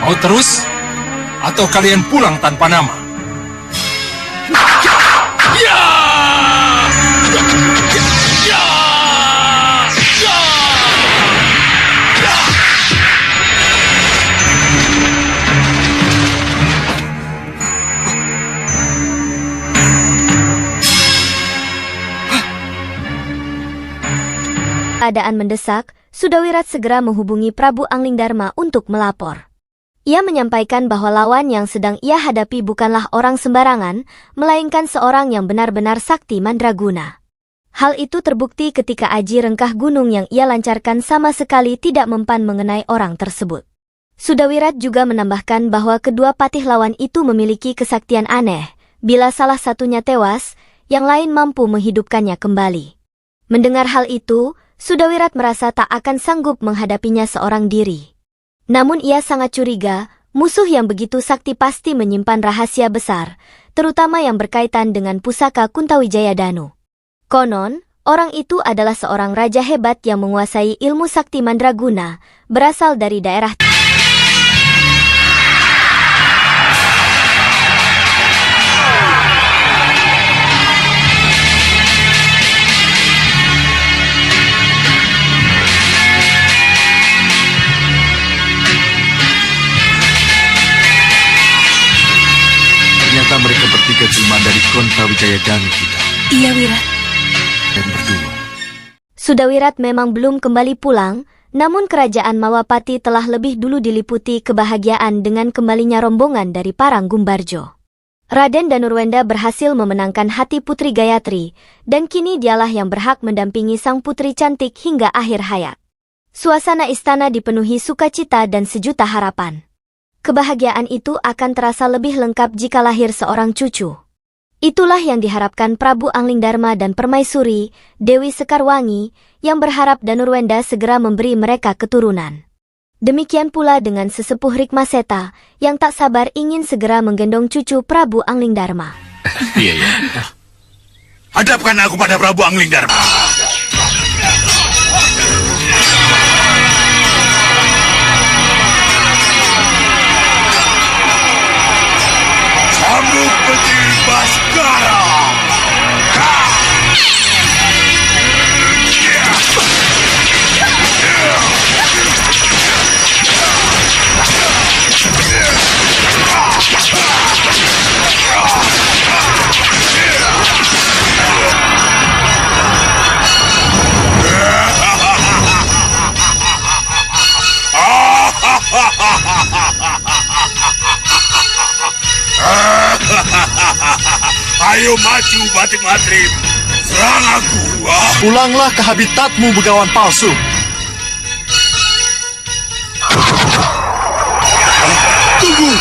Mau terus? Atau kalian pulang tanpa nama? Ya! Ya! Ya! Keadaan mendesak, Sudawirat segera menghubungi Prabu Anglingdarma untuk melapor. Ia menyampaikan bahwa lawan yang sedang ia hadapi bukanlah orang sembarangan, melainkan seorang yang benar-benar sakti mandraguna. Hal itu terbukti ketika aji rengkah gunung yang ia lancarkan sama sekali tidak mempan mengenai orang tersebut. Sudawirat juga menambahkan bahwa kedua patih lawan itu memiliki kesaktian aneh. Bila salah satunya tewas, yang lain mampu menghidupkannya kembali. Mendengar hal itu, Sudawirat merasa tak akan sanggup menghadapinya seorang diri. Namun ia sangat curiga, musuh yang begitu sakti pasti menyimpan rahasia besar, terutama yang berkaitan dengan pusaka Kuntawijaya Danu. Konon, orang itu adalah seorang raja hebat yang menguasai ilmu sakti mandraguna, berasal dari daerah Ternyata mereka bertiga cuma dari Kuntawijaya Danu kita. Iya, Wirat. Dan berdua. Sudawirat memang belum kembali pulang, namun kerajaan Mawapati telah lebih dulu diliputi kebahagiaan dengan kembalinya rombongan dari Parangkumbarjo. Raden Danurwenda berhasil memenangkan hati Putri Gayatri, dan kini dialah yang berhak mendampingi sang putri cantik hingga akhir hayat. Suasana istana dipenuhi sukacita dan sejuta harapan. Kebahagiaan itu akan terasa lebih lengkap jika lahir seorang cucu. Itulah yang diharapkan Prabu Anglingdarma dan Permaisuri, Dewi Sekarwangi, yang berharap Danurwenda segera memberi mereka keturunan. Demikian pula dengan sesepuh Rikmaseta, yang tak sabar ingin segera menggendong cucu Prabu Anglingdarma. Iya. Hadapkan aku pada Prabu Anglingdarma. Sambut peti Baskara. Ayo maju, Batik Matrip. Serang aku. Pulanglah ke habitatmu, begawan palsu. Tunggu.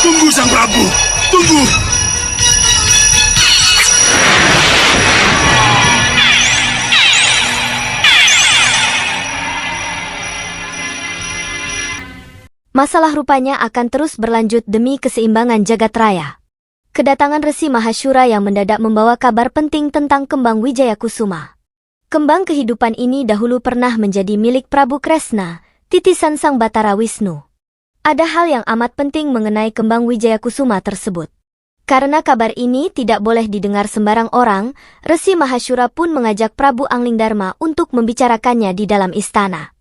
Tunggu, Sang Prabu. Tunggu. Masalah rupanya akan terus berlanjut demi keseimbangan jagat raya. Kedatangan Resi Mahasyura yang mendadak membawa kabar penting tentang kembang Wijaya Kusuma. Kembang kehidupan ini dahulu pernah menjadi milik Prabu Kresna, titisan Sang Batara Wisnu. Ada hal yang amat penting mengenai kembang Wijaya Kusuma tersebut. Karena kabar ini tidak boleh didengar sembarang orang, Resi Mahasyura pun mengajak Prabu Anglingdarma untuk membicarakannya di dalam istana.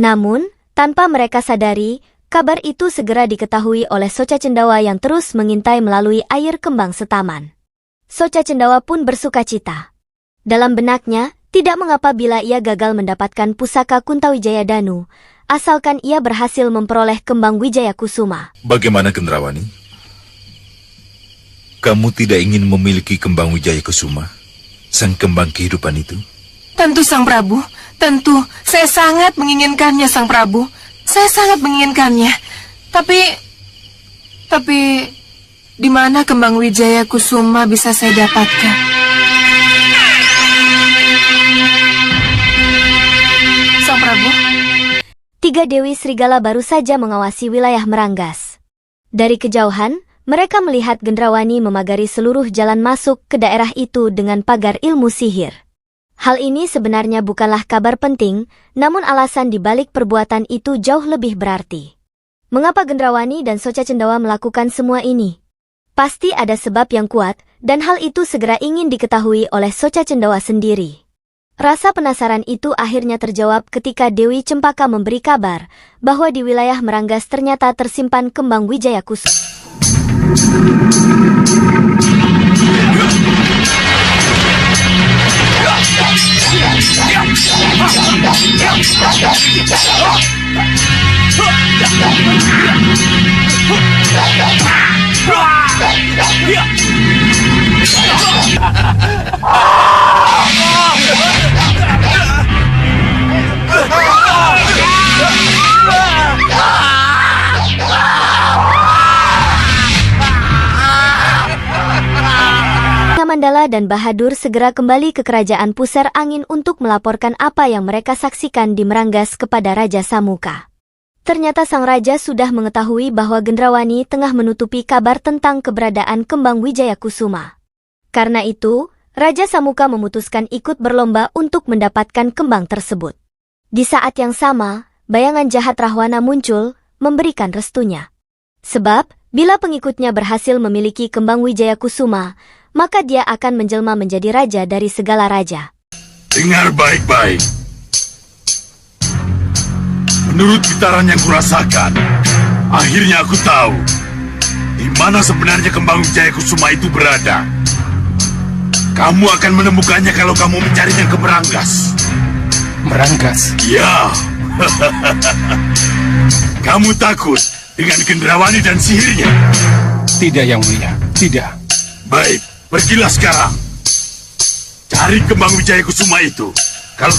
Namun, tanpa mereka sadari, kabar itu segera diketahui oleh Soca Cendawa yang terus mengintai melalui air kembang setaman. Soca Cendawa pun bersukacita. Dalam benaknya, tidak mengapa bila ia gagal mendapatkan pusaka Kuntawijaya Danu, asalkan ia berhasil memperoleh kembang Wijaya Kusuma. Bagaimana, Gendrawani? Kamu tidak ingin memiliki kembang Wijaya Kusuma, sang kembang kehidupan itu? Tentu, Sang Prabu. Tentu, saya sangat menginginkannya, Sang Prabu. Saya sangat menginginkannya. Tapi di mana kembang Wijaya Kusuma bisa saya dapatkan? Sang Prabu. 3 Dewi Serigala baru saja mengawasi wilayah Meranggas. Dari kejauhan, mereka melihat Gendrawani memagari seluruh jalan masuk ke daerah itu dengan pagar ilmu sihir. Hal ini sebenarnya bukanlah kabar penting, namun alasan di balik perbuatan itu jauh lebih berarti. Mengapa Gendrawani dan Soca Cendawa melakukan semua ini? Pasti ada sebab yang kuat, dan hal itu segera ingin diketahui oleh Soca Cendawa sendiri. Rasa penasaran itu akhirnya terjawab ketika Dewi Cempaka memberi kabar bahwa di wilayah Meranggas ternyata tersimpan kembang Wijaya Kusuma. Mandala dan Bahadur segera kembali ke kerajaan Pusar Angin untuk melaporkan apa yang mereka saksikan di Meranggas kepada Raja Samuka. Ternyata sang raja sudah mengetahui bahwa Gendrawani tengah menutupi kabar tentang keberadaan kembang Wijaya Kusuma. Karena itu, Raja Samuka memutuskan ikut berlomba untuk mendapatkan kembang tersebut. Di saat yang sama, bayangan jahat Rahwana muncul, memberikan restunya. Sebab, bila pengikutnya berhasil memiliki kembang Wijaya Kusuma, maka dia akan menjelma menjadi raja dari segala raja. Dengar baik-baik. Menurut getaran yang kurasakan, akhirnya aku tahu di mana sebenarnya kembang Wijaya Kusuma itu berada. Kamu akan menemukannya kalau kamu mencarinya ke Meranggas. Meranggas? Ya. Kamu takut dengan Gendrawani dan sihirnya? Tidak, Yang Mulia. Tidak. Baik, pergilah sekarang. Cari kembang Wijaya Kusuma itu. Kalau